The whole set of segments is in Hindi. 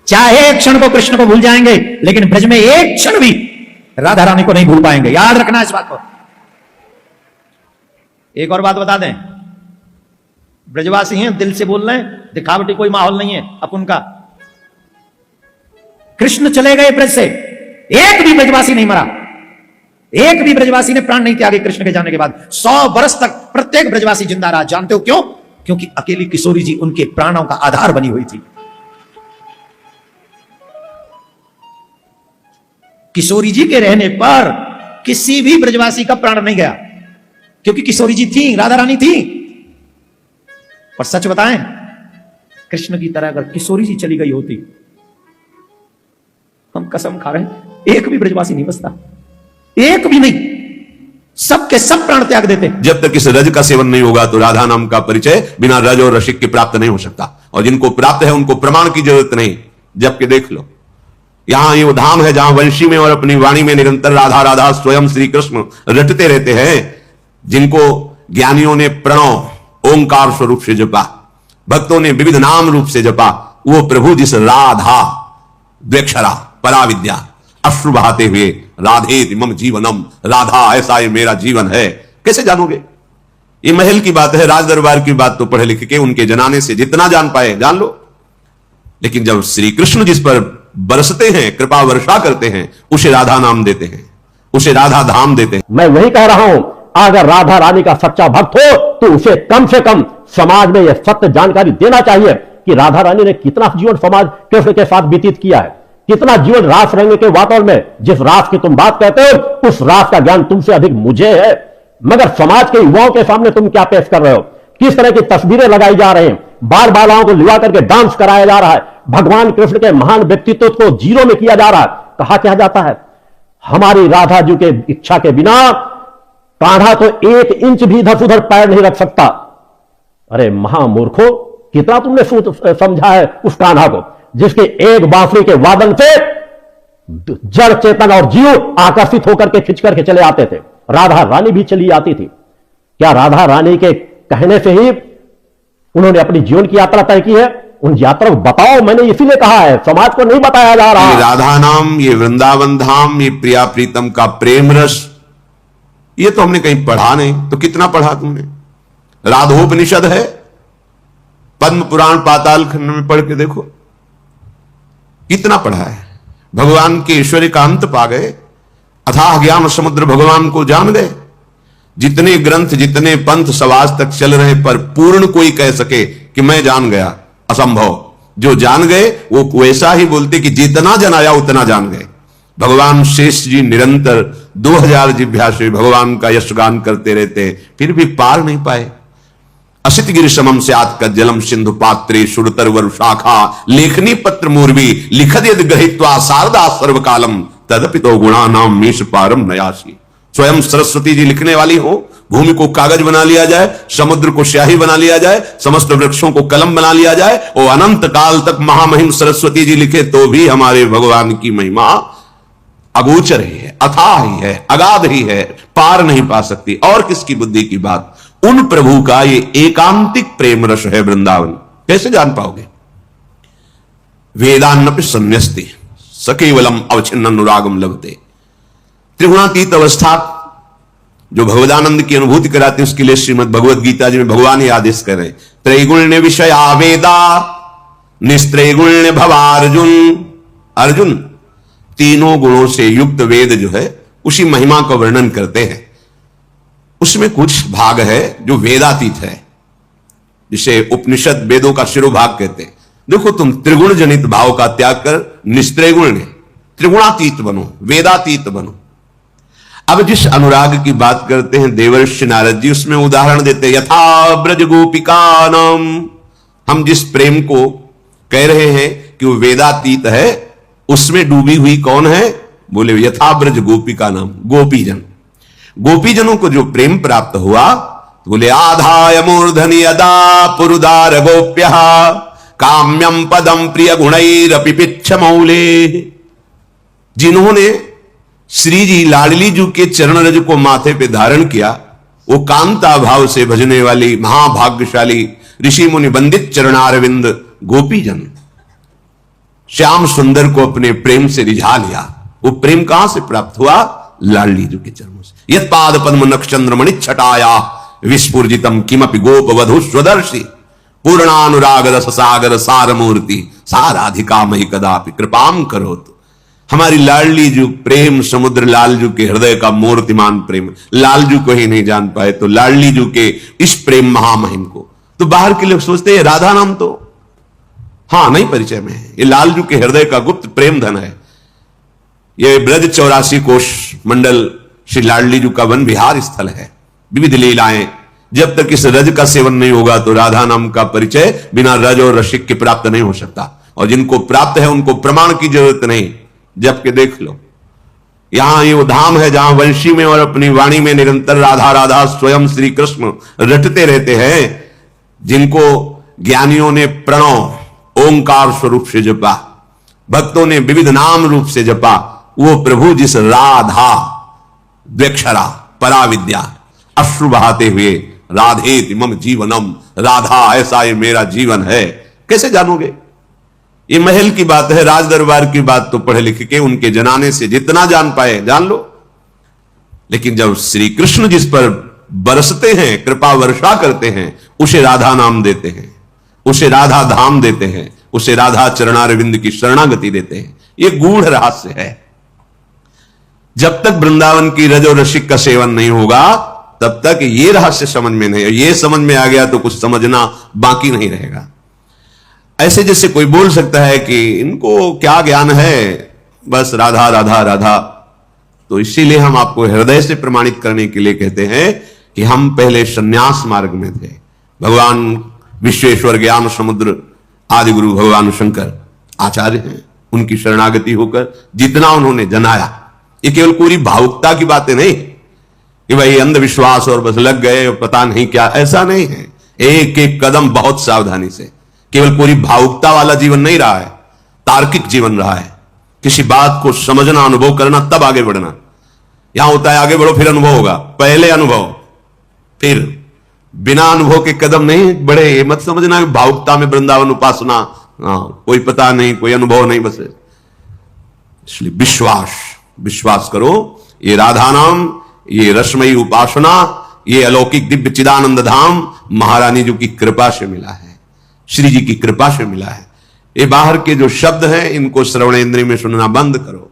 चाहे एक क्षण को कृष्ण को भूल जाएंगे, लेकिन ब्रज में एक क्षण भी राधा रानी को नहीं भूल पाएंगे। याद रखना इस बात को। एक और बात बता दें, ब्रजवासी हैं, दिल से बोल रहे हैं, दिखावटी कोई माहौल नहीं है अपन का। कृष्ण चले गए ब्रज से, एक भी ब्रजवासी नहीं मरा, एक भी ब्रजवासी ने प्राण नहीं त्यागे कृष्ण के जाने के बाद। 100 वर्ष तक प्रत्येक ब्रजवासी जिंदा रहा। जानते हो क्यों? क्योंकि अकेली किशोरी जी उनके प्राणों का आधार बनी हुई थी। किशोरी जी के रहने पर किसी भी ब्रजवासी का प्राण नहीं गया, क्योंकि किशोरी जी थी, राधा रानी थी। और सच बताएं, कृष्ण की तरह अगर किशोरी जी चली गई होती, हम कसम खा रहे हैं, एक भी ब्रजवासी नहीं बचता, एक भी नहीं, सबके सब प्राण त्याग देते। जब तक इस रज का सेवन नहीं होगा तो राधा नाम का परिचय बिना रज और रसिक के प्राप्त नहीं हो सकता। और जिनको प्राप्त है उनको प्रमाण की जरूरत नहीं, जबकि देख लो, यहां ये वो धाम है जहां वंशी में और अपनी वाणी में निरंतर राधा राधा स्वयं श्री कृष्ण रटते रहते हैं। जिनको ज्ञानियों ने प्रणव ओंकार स्वरूप से जपा, भक्तों ने विविध नाम रूप से जपा, वो प्रभु जिस राधा द्वेक्षरा पराविद्या अश्रु बहाते हुए राधे मम जीवनम, राधा ऐसा ये मेरा जीवन है, कैसे जानोगे? ये महल की बात है, राज दरबार की बात तो पढ़े लिख के उनके जनाने से जितना जान पाए जान लो। लेकिन जब श्री कृष्ण जिस पर बरसते हैं, कृपा वर्षा करते हैं, उसे राधा नाम देते हैं, उसे राधा धाम देते हैं। मैं वही कह रहा हूं, अगर राधा रानी का सच्चा भक्त हो तो उसे कम से कम समाज में यह सत्य जानकारी देना चाहिए कि राधा रानी ने कितना जीवन समाज कृष्ण के साथ व्यतीत किया है, कितना जीवन रास रंग के वातावरण में। जिस रास की तुम बात कहते हो, उस रास का ज्ञान तुमसे अधिक मुझे है, मगर समाज के युवाओं के सामने तुम क्या पेश कर रहे हो? किस तरह की तस्वीरें लगाई जा रही हैं, बाल बालाओं को लिवा करके डांस कराया जा रहा है, भगवान कृष्ण के महान व्यक्तित्व को जीरो में किया जा रहा है। कहा क्या जाता है, हमारी राधा जी के इच्छा के बिना कान्हा तो 1 इंच भी इधर उधर पैर नहीं रख सकता। अरे महामूर्खो, कितना तुमने समझा है उस कान्हा को, जिसके एक बांसुरी के वादन से जड़ चेतन और जीव आकर्षित होकर के खिंच करके चले आते थे। राधा रानी भी चली आती थी। क्या राधा रानी के कहने से ही उन्होंने अपनी जीवन की यात्रा तय की है? उन यात्रा को बताओ, मैंने इसीलिए कहा है, समाज को नहीं बताया जा रहा। ये राधा नाम, ये वृंदावन धाम, ये प्रिया प्रीतम का प्रेम रस, ये तो हमने कहीं पढ़ा नहीं। तो कितना पढ़ा तुमने? राधोपनिषद है, पद्म पुराण पाताल खंड में पढ़ के देखो, कितना पढ़ा है। भगवान के ऐश्वर्य का अंत पा गए, अथाह ज्ञान समुद्र भगवान को जान गए। जितने ग्रंथ, जितने पंथ समाज तक चल रहे, पर पूर्ण कोई कह सके कि मैं जान गया, असंभव। जो जान गए वो वैसा ही बोलते कि जितना जनाया उतना जान गए। भगवान शेष जी निरंतर 2000 जिह्वा से भगवान का यशगान करते रहते, फिर भी पार नहीं पाए। असित गिरि समम स्यात् कज्जलम सिंधु पात्रे सुरतर वरुशाखा लेखनी पत्र मूर्वी लिखद यद ग्रहीत्वा शारदा सर्वकालम तदपि तो गुणा नाम मीश पारम नयासी। स्वयं सरस्वती जी लिखने वाली हो, भूमि को कागज बना लिया जाए, समुद्र को स्याही बना लिया जाए, समस्त वृक्षों को कलम बना लिया जाए, और अनंत काल तक महामहिम सरस्वती जी लिखे तो भी हमारे भगवान की महिमा अगोचर ही है, अथाह ही है, अगाध ही है, पार नहीं पा सकती। और किसकी बुद्धि की बात? उन प्रभु का ये एकांतिक प्रेम रस है वृंदावन, कैसे जान पाओगे? वेदान्नपि संन्यस्ति सकेवलम अवच्छिन्न अनुरागम लभते। त्रिगुणातीत अवस्था जो भगवदानंद की अनुभूति कराती है, उसके लिए श्रीमद् भगवद गीता जी में भगवान ही आदेश कर रहे हैं, त्रैगुण्य विषया वेदा निस्त्रैगुण्य भवार्जुन। अर्जुन, तीनों गुणों से युक्त वेद जो है उसी महिमा का वर्णन करते हैं। उसमें कुछ भाग है जो वेदातीत है, जिसे उपनिषद वेदों का शिरोभाग कहते हैं। देखो, तुम त्रिगुण जनित भाव का त्याग कर निस्त्रैगुण्य त्रिगुणातीत बनो, वेदातीत बनो। अब जिस अनुराग की बात करते हैं देवर्षि नारद जी, उसमें उदाहरण देते हैं, यथा ब्रज गोपिका नाम। हम जिस प्रेम को कह रहे हैं कि वो वेदातीत है, उसमें डूबी हुई कौन है? बोले यथा ब्रज गोपिका नाम, गोपीजन। गोपीजनों को जो प्रेम प्राप्त हुआ, तो बोले आधाय मूर्धनि यदा पुरुदार गोप्य काम्यम पदम प्रिय गुणैरपि पिच्छ मौले। जिन्होंने श्री जी लाडली जी के चरण रज को माथे पे धारण किया, वो कांता भाव से भजने वाली महाभाग्यशाली ऋषि मुनि वंदित चरणारविंद गोपीजन। श्याम सुंदर को अपने प्रेम से रिझा लिया। वो प्रेम कहां से प्राप्त हुआ? लाडली जी के चरणों से। यत पाद पद्म नक्षचंद्र मणि छटाया विस्फुर्जितम किमपि गोप वधु स्वदर्शी पूर्णानुराग रस सागर सार मूर्ति साराधिका मही कदापि कृपाम करोतु। हमारी लाडली जो प्रेम समुद्र लालजू के हृदय का मूर्तिमान प्रेम, लालजू को ही नहीं जान पाए तो लाडली जू के इस प्रेम महामहिम को तो बाहर के लोग सोचते हैं राधा नाम तो हां नहीं परिचय में है, ये लालजू के हृदय का गुप्त प्रेम धन है। ये ब्रज 84 कोष मंडल श्री लाडली जू का वन विहार स्थल है। विविध लीलाएं, जब तक इस रज का सेवन नहीं होगा तो राधा नाम का परिचय बिना रज और रसिक के प्राप्त नहीं हो सकता। और जिनको प्राप्त है उनको प्रमाण की जरूरत नहीं, जबकि देख लो यहां ये वो धाम है जहां वंशी में और अपनी वाणी में निरंतर राधा राधा स्वयं श्री कृष्ण रटते रहते हैं। जिनको ज्ञानियों ने प्रणव ओंकार स्वरूप से जपा, भक्तों ने विविध नाम रूप से जपा, वो प्रभु जिस राधा द्वेक्षरा पराविद्या अश्रु बहाते हुए राधे मम जीवनम, राधा ऐसा ये मेरा जीवन है, कैसे जानोगे? ये महल की बात है, राज दरबार की बात तो पढ़े लिख के उनके जनाने से जितना जान पाए जान लो। लेकिन जब श्री कृष्ण जिस पर बरसते हैं, कृपा वर्षा करते हैं, उसे राधा नाम देते हैं, उसे राधा धाम देते हैं, उसे राधा चरणारविंद की शरणागति देते हैं। ये गूढ़ रहस्य है। जब तक वृंदावन की रज और रसिक का सेवन नहीं होगा तब तक ये रहस्य समझ में नहीं, ये समझ में आ गया तो कुछ समझना बाकी नहीं रहेगा। ऐसे जैसे कोई बोल सकता है कि इनको क्या ज्ञान है, बस राधा राधा राधा। तो इसीलिए हम आपको हृदय से प्रमाणित करने के लिए कहते हैं कि हम पहले संन्यास मार्ग में थे। भगवान विश्वेश्वर ज्ञान समुद्र आदि गुरु भगवान शंकर आचार्य हैं, उनकी शरणागति होकर जितना उन्होंने जनाया, ये केवल पूरी भावुकता की बातें नहीं कि भाई अंधविश्वास और बस लग गए पता नहीं क्या, ऐसा नहीं है। एक एक कदम बहुत सावधानी से, केवल पूरी भावुकता वाला जीवन नहीं रहा है, तार्किक जीवन रहा है। किसी बात को समझना, अनुभव करना, तब आगे बढ़ना। यहां होता है आगे बढ़ो फिर अनुभव होगा, पहले अनुभव फिर बिना अनुभव के कदम नहीं बढ़े। ये मत समझना कि भावुकता में वृंदावन उपासना, कोई पता नहीं, कोई अनुभव नहीं, बस इसलिए विश्वास करो। ये राधा नाम, ये रसमयी उपासना, ये अलौकिक दिव्य चिदानंद धाम महारानी जी की कृपा से मिला है, श्री जी की कृपा से मिला है। ये बाहर के जो शब्द हैं इनको श्रवणेंद्रिय में सुनना बंद करो।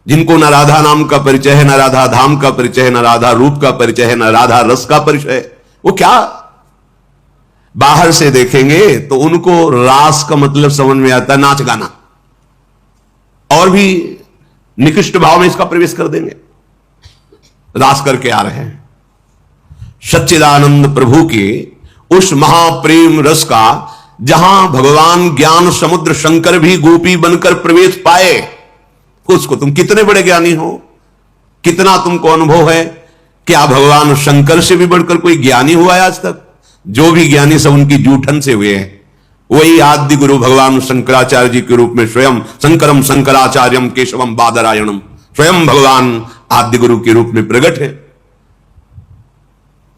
जिनको न राधा नाम का परिचय है, न राधा धाम का परिचय है, न राधा रूप का परिचय है, न राधा रस का परिचय है, वो क्या बाहर से देखेंगे तो उनको रास का मतलब समझ में आता है, नाच गाना, और भी निकृष्ट भाव में इसका प्रवेश कर देंगे। रास करके आ रहे हैं सच्चिदानंद प्रभु के उस महाप्रेम रस का, जहां भगवान ज्ञान समुद्र शंकर भी गोपी बनकर प्रवेश पाए। उसको तुम कितने बड़े ज्ञानी हो, कितना तुमको अनुभव है, क्या भगवान शंकर से भी बढ़कर कोई ज्ञानी हुआ है आज तक? जो भी ज्ञानी सब उनकी जूठन से हुए हैं। वही आदि गुरु भगवान शंकराचार्य जी के रूप में स्वयं शंकरम शंकराचार्यम केशवम बादरायणम, स्वयं भगवान आदि गुरु के रूप में प्रकट है।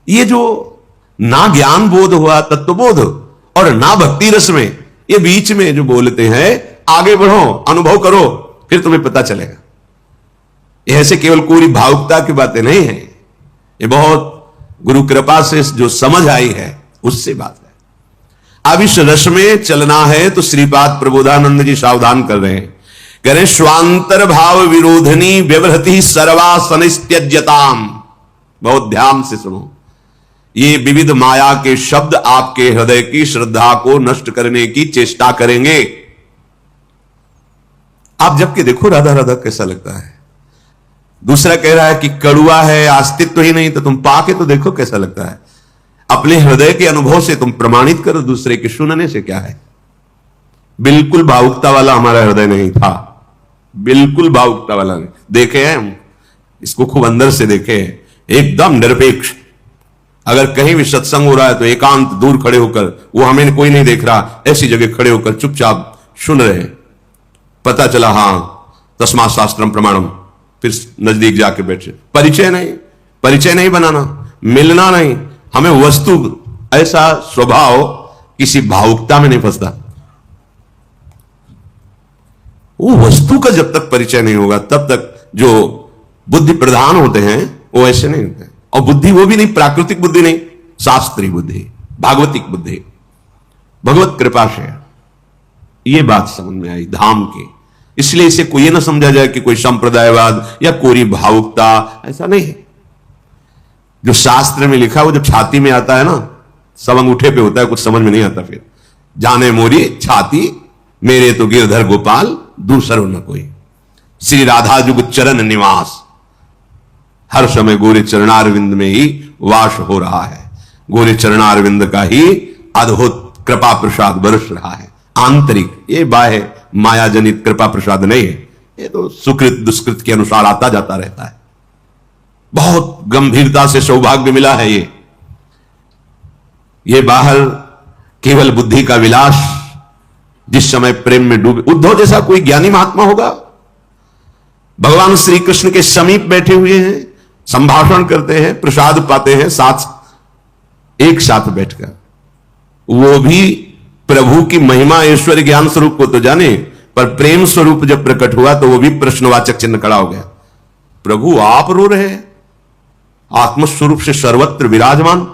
ये जो ना ज्ञान बोध हुआ तत्वबोध और ना भक्ति रस में, ये बीच में जो बोलते हैं आगे बढ़ो, अनुभव करो, फिर तुम्हें पता चलेगा। ये ऐसे केवल पूरी भावुकता की बातें नहीं है, ये बहुत गुरु कृपा से जो समझ आई है उससे बात है। अब इस रस में चलना है तो श्रीपाद प्रबोधानंद जी सावधान कर रहे हैं, कह रहे स्वांतर भाव विरोधनी व्यवहति सर्वासनित्यज्यताम। बहुत ध्यान से सुनो, ये विविध माया के शब्द आपके हृदय की श्रद्धा को नष्ट करने की चेष्टा करेंगे। आप जबकि देखो राधा राधा कैसा लगता है। दूसरा कह रहा है कि कड़ुआ है, अस्तित्व ही नहीं, तो तुम पाके तो देखो कैसा लगता है। अपने हृदय के अनुभव से तुम प्रमाणित करो, दूसरे के सुनने से क्या है। बिल्कुल भावुकता वाला हमारा हृदय नहीं था, बिल्कुल भावुकता वाला नहीं। देखे हैं हम इसको, खूब अंदर से देखे हैं, एकदम निरपेक्ष। अगर कहीं भी सत्संग हो रहा है तो एकांत दूर खड़े होकर, वो हमें कोई नहीं देख रहा, ऐसी जगह खड़े होकर चुपचाप सुन रहे हैं। पता चला हां तस्मात् शास्त्रम प्रमाणम, फिर नजदीक जाके बैठे। परिचय नहीं बनाना, मिलना नहीं, हमें वस्तु, ऐसा स्वभाव किसी भावुकता में नहीं फंसता। वो वस्तु का जब तक परिचय नहीं होगा तब तक जो बुद्धि प्रधान होते हैं वो ऐसे नहीं होते। और बुद्धि वो भी नहीं प्राकृतिक बुद्धि नहीं, शास्त्रीय बुद्धि, भागवतिक बुद्धि, भगवत कृपा से। ये बात समझ में आई धाम की। इसलिए इसे कोई ना समझा जाए कि कोई संप्रदायवाद या कोरी भावुकता, ऐसा नहीं है। जो शास्त्र में लिखा वो जब छाती में आता है ना, सब अंगूठे पे होता है, कुछ समझ में नहीं आता। फिर जाने मोरी छाती मेरे तो गिरधर गोपाल दूसरो न कोई, श्री राधा जुग चरण निवास, हर समय गोरे चरणारविंद में ही वास हो रहा है। गोरे चरणारविंद का ही अद्भुत कृपा प्रसाद बरस रहा है, आंतरिक। ये बाह्य माया जनित कृपा प्रसाद नहीं है, ये तो सुकृत दुष्कृत के अनुसार आता जाता रहता है। बहुत गंभीरता से सौभाग्य मिला है ये बाहर केवल बुद्धि का विलास। जिस समय प्रेम में डूबे, उद्धव जैसा कोई ज्ञानी महात्मा होगा, भगवान श्री कृष्ण के समीप बैठे हुए हैं, संभाषण करते हैं, प्रसाद पाते हैं साथ, एक साथ बैठकर। वो भी प्रभु की महिमा ऐश्वर्य ज्ञान स्वरूप को तो जाने, पर प्रेम स्वरूप जब प्रकट हुआ तो वो भी प्रश्नवाचक चिन्ह खड़ा हो गया। प्रभु आप रो रहे हैं, आत्मस्वरूप से सर्वत्र विराजमान,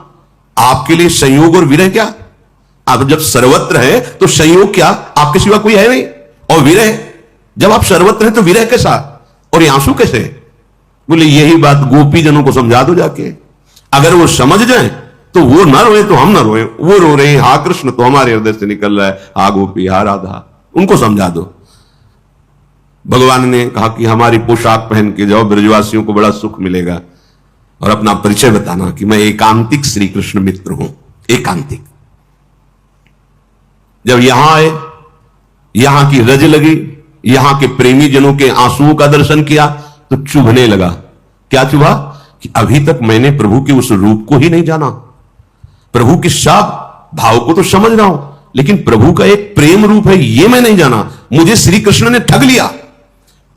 आपके लिए संयोग और विरह क्या? आप जब सर्वत्र है तो संयोग क्या? आपके सिवा कोई है नहीं। और विरह, जब आप सर्वत्र हैं तो विरह कैसा और आंसू कैसे? बोले यही बात गोपी जनों को समझा दो जाके। अगर वो समझ जाए तो वो ना रोए तो हम ना रोए। वो रो रहे हैं, हा कृष्ण तो हमारे हृदय से निकल रहा है, हा गोपी, हा राधा, उनको समझा दो। भगवान ने कहा कि हमारी पोशाक पहन के जाओ, ब्रजवासियों को बड़ा सुख मिलेगा, और अपना परिचय बताना कि मैं एकांतिक श्री कृष्ण मित्र हूं। एकांतिक। जब यहां आए, यहां की रज लगी, यहां के प्रेमी जनों के आंसुओं का दर्शन किया तो चुभने लगा। क्या चुभा? कि अभी तक मैंने प्रभु के उस रूप को ही नहीं जाना। प्रभु के सब भाव को तो समझ रहा हूं, लेकिन प्रभु का एक प्रेम रूप है ये मैं नहीं जाना। मुझे श्री कृष्ण ने ठग लिया,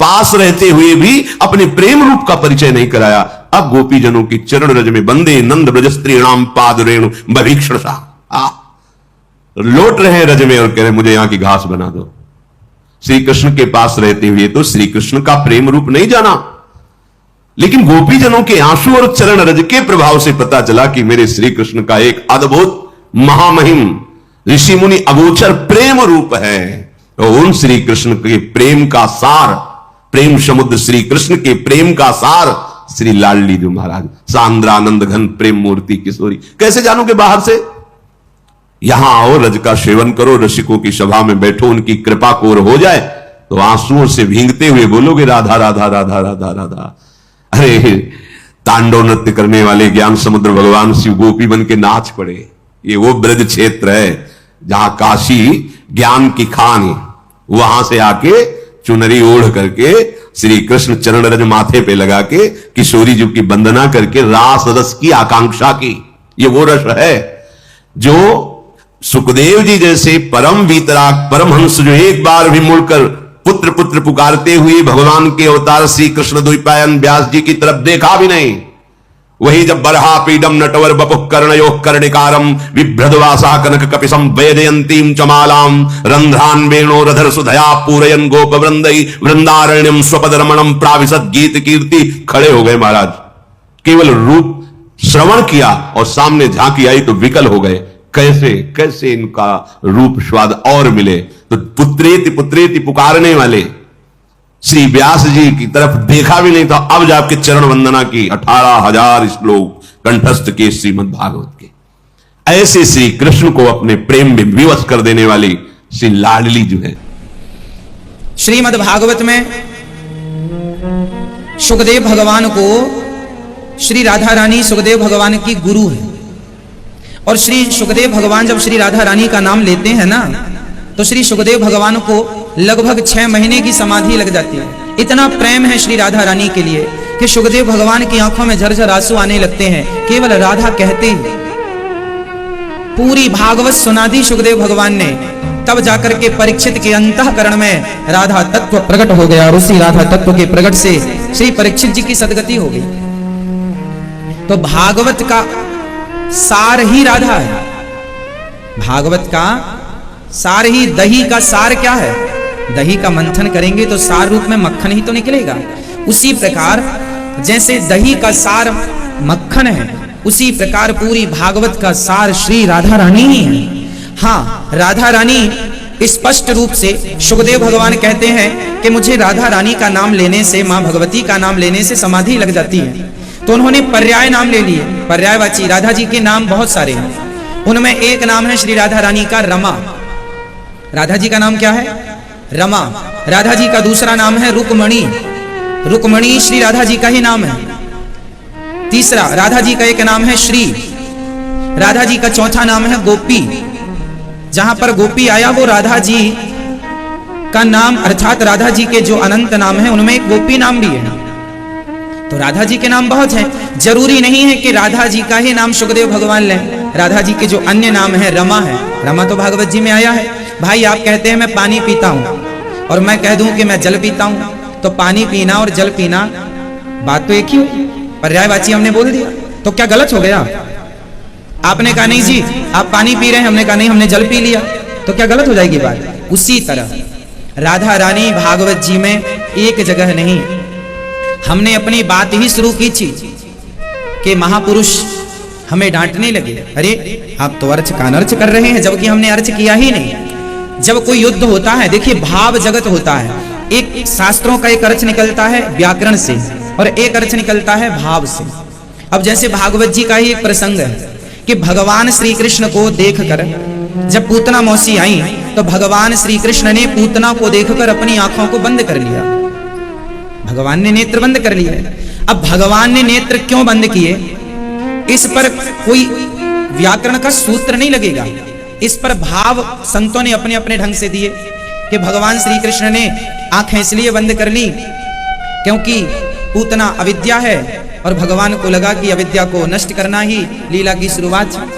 पास रहते हुए भी अपने प्रेम रूप का परिचय नहीं कराया। अब गोपी जनों की चरण रज में बंदे नंद ब्रज स्त्रीणाम पाद रेणु भभीक्षण सा लौट रहे हैं रज में और कह रहे मुझे यहां की घास बना दो। श्री कृष्ण के पास रहते हुए तो श्री कृष्ण का प्रेम रूप नहीं जाना, लेकिन गोपी जनों के आंसू और चरण रज के प्रभाव से पता चला कि मेरे श्री कृष्ण का एक अद्भुत महामहिम ऋषि मुनि अगोचर प्रेम रूप है। और उन श्री कृष्ण के प्रेम का सार, प्रेम समुद्र श्री कृष्ण के प्रेम का सार श्री लाडली जी महाराज, सांद्रानंद घन प्रेम मूर्ति किशोरी। कैसे जानोगे? बाहर से। यहां आओ, रज का सेवन करो, रसिकों की सभा में बैठो, उनकी कृपा कोर हो जाए तो आंसुओं से भींगते हुए बोलोगे राधा राधा राधा राधा राधा। अरे तांडव नृत्य करने वाले ज्ञान समुद्र भगवान शिव गोपी बन के नाच पड़े। ये वो ब्रज क्षेत्र है जहां काशी ज्ञान की खान है। वहां से आके चुनरी ओढ़ करके श्री कृष्ण चरण रज माथे पे लगा के किशोरी जी की वंदना करके रास रस की आकांक्षा की। ये वो रस है जो सुखदेव जी जैसे परम वीतराग परमहंस जो एक बार भी मुड़कर पुत्र पुत्र पुकारते हुए भगवान के अवतार श्री कृष्ण द्वैपायन व्यास जी की तरफ देखा भी नहीं। वही जब बरहा पीडम नटवर बपुः कर्णयो कर्णिकारम विभ्रदवासा कनक कपिसम वैजयंतीम चमालाम रंध्रान वेणो रधर सुधया पूरयन गोप वृंदई वृंदारण्यम स्वपद रमणम प्राविशत गीत कीर्ति। खड़े हो गए महाराज, केवल रूप श्रवण किया और सामने झांकी आई तो विकल हो गए। कैसे कैसे इनका रूप स्वाद और मिले। तो पुत्रेति पुत्रेति पुकारने वाले श्री व्यास जी की तरफ देखा भी नहीं था, अब जाके चरण वंदना की। 18,000 श्लोक कंठस्थ के श्रीमद् भागवत के। ऐसे श्री कृष्ण को अपने प्रेम में विवश कर देने वाली श्री लाडली जो है। श्रीमद् भागवत में सुखदेव भगवान को श्री राधा रानी सुखदेव भगवान की गुरु है। और श्री सुखदेव भगवान जब श्री राधा रानी का नाम लेते हैं ना, तो श्री सुखदेव भगवान को लगभग 6 महीने की समाधि लग जाती है। इतना प्रेम है श्री राधा रानी के लिए कि सुखदेव भगवान की आंखों में झरझर आंसू आने लगते हैं केवल राधा कहते ही। पूरी भागवत सुना दी सुखदेव भगवान ने, तब जाकर के परीक्षित के अंतःकरण में राधा तत्व प्रकट हो गया। और उसी राधा तत्व के प्रकट से श्री परीक्षित जी की सदगति हो गई। तो भागवत का सार ही राधा है। भागवत का सार ही, दही का सार क्या है? दही का मंथन करेंगे तो सार रूप में मक्खन ही तो निकलेगा। उसी प्रकार जैसे दही का सार मक्खन है, उसी प्रकार पूरी भागवत का सार श्री राधा रानी ही है। हाँ, राधा रानी स्पष्ट रूप से शुकदेव भगवान कहते हैं कि मुझे राधा रानी का नाम लेने से, मां भगवती का नाम लेने से समाधि लग जाती है। तो उन्होंने पर्याय नाम ले लिए, पर्यायवाची। राधा जी के नाम बहुत सारे हैं, उनमें एक नाम है श्री राधा रानी का रमा। राधा जी का नाम क्या है? रमा। राधा जी का दूसरा नाम है रुक्मणी। रुक्मणी श्री राधा जी का ही नाम है। तीसरा, राधा जी का एक नाम है श्री। राधा जी का चौथा नाम है गोपी। जहां पर गोपी आया वो राधा जी का नाम, अर्थात राधा जी के जो अनंत नाम है उनमें एक गोपी नाम भी है। तो राधा जी के नाम बहुत हैं। जरूरी नहीं है कि राधा जी का ही नाम शुकदेव भगवान लें। राधा जी के जो अन्य नाम है, रमा है, रमा तो भागवत जी में आया है। भाई आप कहते हैं मैं पानी पीता हूं और मैं कह दूं कि मैं जल पीता हूं, तो पानी पीना और जल पीना बात तो एक ही हुई, पर्यायवाची हमने बोल दिया, तो क्या गलत हो गया? आपने कहा नहीं जी आप पानी पी रहे हैं, हमने कहा नहीं हमने जल पी लिया, तो क्या गलत हो जाएगी बात? उसी तरह राधा रानी भागवत जी में एक जगह नहीं, हमने अपनी बात ही शुरू की थी कि महापुरुष हमें डांटने लगे, अरे आप तो अर्च का अनर्च कर रहे हैं, जबकि हमने अर्च किया ही नहीं। जब कोई युद्ध होता है, देखिए भाव जगत होता है, एक शास्त्रों का एक अर्थ निकलता है व्याकरण से और एक अर्थ निकलता है भाव से। अब जैसे भागवत जी का ही एक प्रसंग है कि भगवान श्री कृष्ण को देखकर जब पूतना मौसी आई तो भगवान श्री कृष्ण ने पूतना को देखकर अपनी आंखों को बंद कर लिया। भगवान ने नेत्र बंद कर लिए। अब भगवान ने नेत्र क्यों बंद किए, इस पर कोई व्याकरण का सूत्र नहीं लगेगा। इस पर भाव संतों ने अपने अपने ढंग से दिए कि भगवान श्री कृष्ण ने आंखें इसलिए बंद कर ली क्योंकि पूतना अविद्या है और भगवान को लगा कि अविद्या को नष्ट करना ही लीला की शुरुआत है,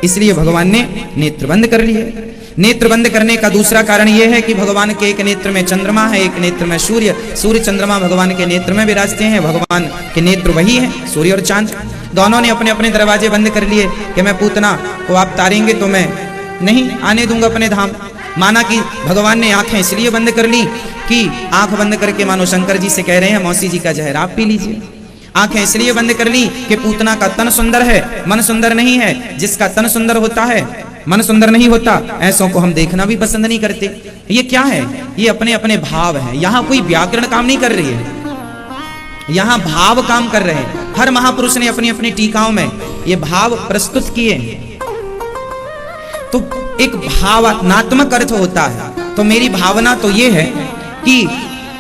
इसलिए भगवान ने नेत्र बंद कर लिए। नेत्र बंद करने का दूसरा कारण यह है कि भगवान के एक नेत्र में चंद्रमा है, एक नेत्र में सूर्य। सूर्य चंद्रमा भगवान के नेत्र में विराजते हैं, भगवान के नेत्र वही है, सूर्य और चांद। दोनों ने अपने अपने दरवाजे बंद कर लिए कि मैं पूतना को आप तारेंगे तो मैं नहीं आने दूंगा अपने धाम। माना कि भगवान ने आंखें इसलिए बंद कर ली कि आंख बंद करके मानो शंकर जी से कह रहे हैं मौसी जी का जहर आप पी लीजिए। आंखें इसलिए बंद कर ली कि पूतना का तन सुंदर है, मन सुंदर नहीं है। जिसका तन सुंदर होता है, मन सुंदर नहीं होता, ऐसों को हम देखना भी पसंद नहीं करते। ये क्या है? ये अपने अपने भाव है। यहां कोई व्याकरण काम नहीं कर रही है, यहां भाव काम कर रहे हैं। हर महापुरुष ने अपनी अपनी टीकाओं में ये भाव प्रस्तुत किए। तो एक भावनात्मक अर्थ होता है। तो मेरी भावना तो ये है कि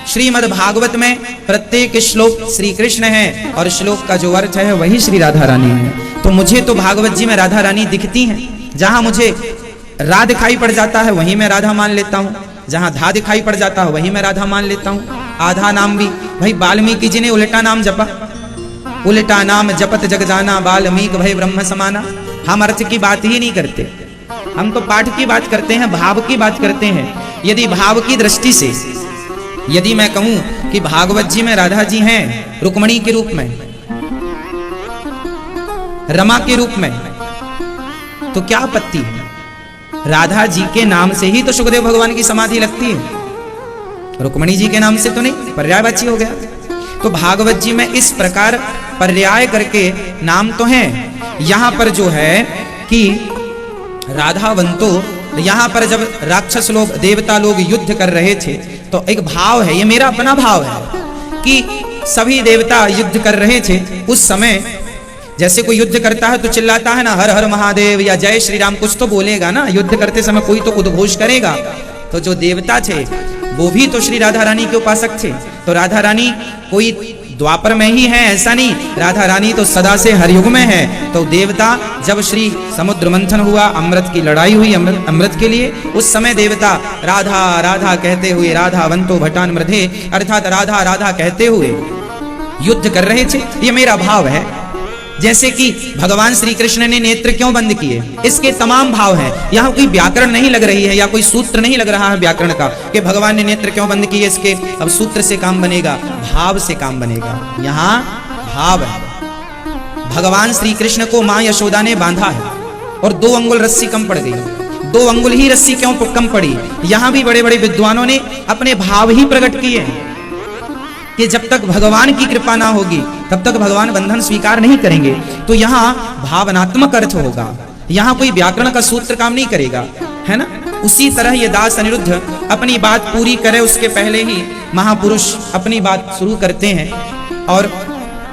श्रीमद् भागवत में प्रत्येक श्लोक श्री कृष्ण है और श्लोक का जो अर्थ है वही श्री राधा रानी है। तो मुझे तो भागवत जी में राधा रानी दिखती हैं। जहां मुझे रा दिखाई पड़ जाता है वहीं मैं राधा मान लेता हूं, जहां धा दिखाई पड़ जाता है वहीं मैं राधा मान लेता हूं। आधा नाम भी भाई वाल्मीकि जी ने उल्टा नाम जपा, उल्टा नाम जपत जग जाना वाल्मीकि भय ब्रह्म समाना। हम अर्थ की बात ही नहीं करते, हम तो पाठ की बात करते हैं, भाव की बात करते हैं। यदि भाव की दृष्टि से यदि मैं कहूं कि भागवत जी में राधा जी हैं रुक्मणी के रूप में, रमा के रूप में, तो क्या आपत्ति है? राधा जी के नाम से ही तो शुकदेव भगवान की समाधि लगती है, रुक्मणी जी के नाम से तो नहीं, पर्यायवाची हो गया। तो भागवत जी में इस प्रकार पर्याय करके नाम तो हैं। यहां पर जो है कि राधावंतो, यहां पर जब राक्षस लोग देवता लोग युद्ध कर रहे थे तो एक भाव है, ये मेरा अपना भाव है कि सभी देवता युद्ध कर रहे थे। उस समय जैसे कोई युद्ध करता है तो चिल्लाता है ना हर हर महादेव या जय श्री राम, कुछ तो बोलेगा ना, युद्ध करते समय कोई तो उद्घोष करेगा। तो जो देवता थे वो भी तो श्री राधा रानी के उपासक थे। तो राधा रानी कोई द्वापर में ही है ऐसा नहीं, राधा रानी तो सदा से हर युग में है। तो देवता जब श्री समुद्र मंथन हुआ, अमृत की लड़ाई हुई अमृत के लिए, उस समय देवता राधा राधा कहते हुए राधावंतो भटान मृधे, अर्थात राधा राधा कहते हुए युद्ध कर रहे थे। ये मेरा भाव है। जैसे कि भगवान श्री कृष्ण ने नेत्र क्यों बंद किए, इसके तमाम भाव हैं। यहाँ कोई व्याकरण नहीं लग रही है या कोई सूत्र नहीं लग रहा है व्याकरण का कि भगवान ने नेत्र क्यों बंद किए, इसके अब सूत्र से काम बनेगा, भाव से काम बनेगा। यहाँ भाव है। भगवान श्री कृष्ण को मां यशोदा ने बांधा है और 2 अंगुल रस्सी कम पड़ गई। 2 अंगुल ही रस्सी क्यों कम पड़ी। यहां भी बड़े बड़े विद्वानों ने अपने भाव ही प्रकट किए हैं कि जब तक भगवान की कृपा ना होगी तब तक भगवान बंधन स्वीकार नहीं करेंगे। तो यहां भावनात्मक अर्थ होगा, यहां कोई व्याकरण का सूत्र काम नहीं करेगा, है ना। उसी तरह ये दास अनिरुद्ध अपनी बात पूरी करे उसके पहले ही महापुरुष अपनी बात शुरू करते हैं और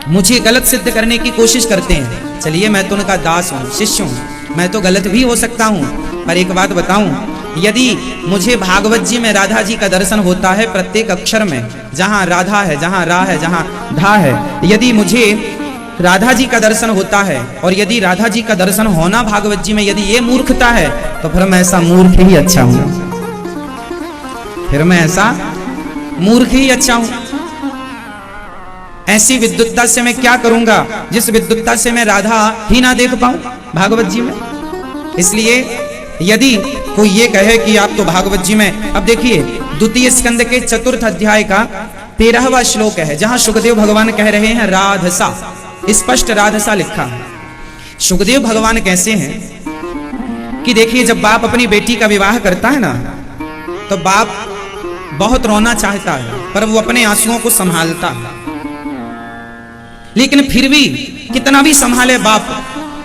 मुझे गलत सिद्ध करने की कोशिश करते हैं। चलिए, मैं तो उनका दास हूं, शिष्य हूं, मैं तो गलत भी हो सकता हूं, पर एक बात बताऊं, यदि मुझे भागवत जी में राधा जी का दर्शन होता है प्रत्येक अक्षर में, जहां राधा है, जहां रा है, जहां धा है, यदि मुझे राधा जी का दर्शन होता है और यदि राधा जी का दर्शन होना भागवत जी में यदि ये मूर्खता है, तो फिर मैं ऐसा मूर्ख ही अच्छा हूं, फिर मैं ऐसा मूर्ख ही अच्छा हूं। ऐसी विद्वत्ता से मैं क्या करूंगा जिस विद्वत्ता से मैं राधा ही ना देख पाऊं भागवत जी में। इसलिए यदि कोई ये कहे कि आप तो भागवत जी में, अब देखिए द्वितीय स्कंद के 4th अध्याय का 13वां श्लोक है, जहां सुखदेव भगवान कह रहे हैं राधसा, स्पष्ट राधसा लिखा है। सुखदेव भगवान कैसे हैं कि देखिए, जब बाप अपनी बेटी का विवाह करता है ना, तो बाप बहुत रोना चाहता है पर वो अपने आंसुओं को संभालता है, लेकिन फिर भी कितना भी संभाले बाप,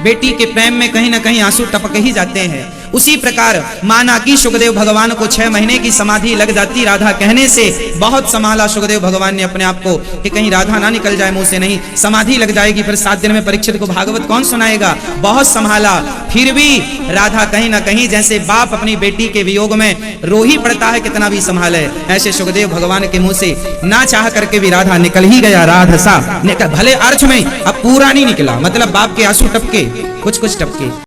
बेटी के प्रेम में कहीं ना कहीं आंसू टपक ही जाते हैं। उसी प्रकार माना कि सुखदेव भगवान को 6 महीने की समाधि लग जाती राधा कहने से, बहुत संभाला सुखदेव भगवान ने अपने आप को कि कहीं राधा ना निकल जाए मुंह से, नहीं समाधि लग जाएगी, फिर 7 दिन में परीक्षित को भागवत कौन सुनाएगा, बहुत संभाला। फिर भी राधा कहीं ना कहीं, जैसे बाप अपनी बेटी के वियोग में रो ही पड़ता है कितना भी संभाले, ऐसे सुखदेव भगवान के मुंह से ना चाह करके भी राधा निकल ही गया, राधसा निकल, भले अर्थ में अब पूरा नहीं निकला, मतलब बाप के आंसू टपके, कुछ कुछ टपके।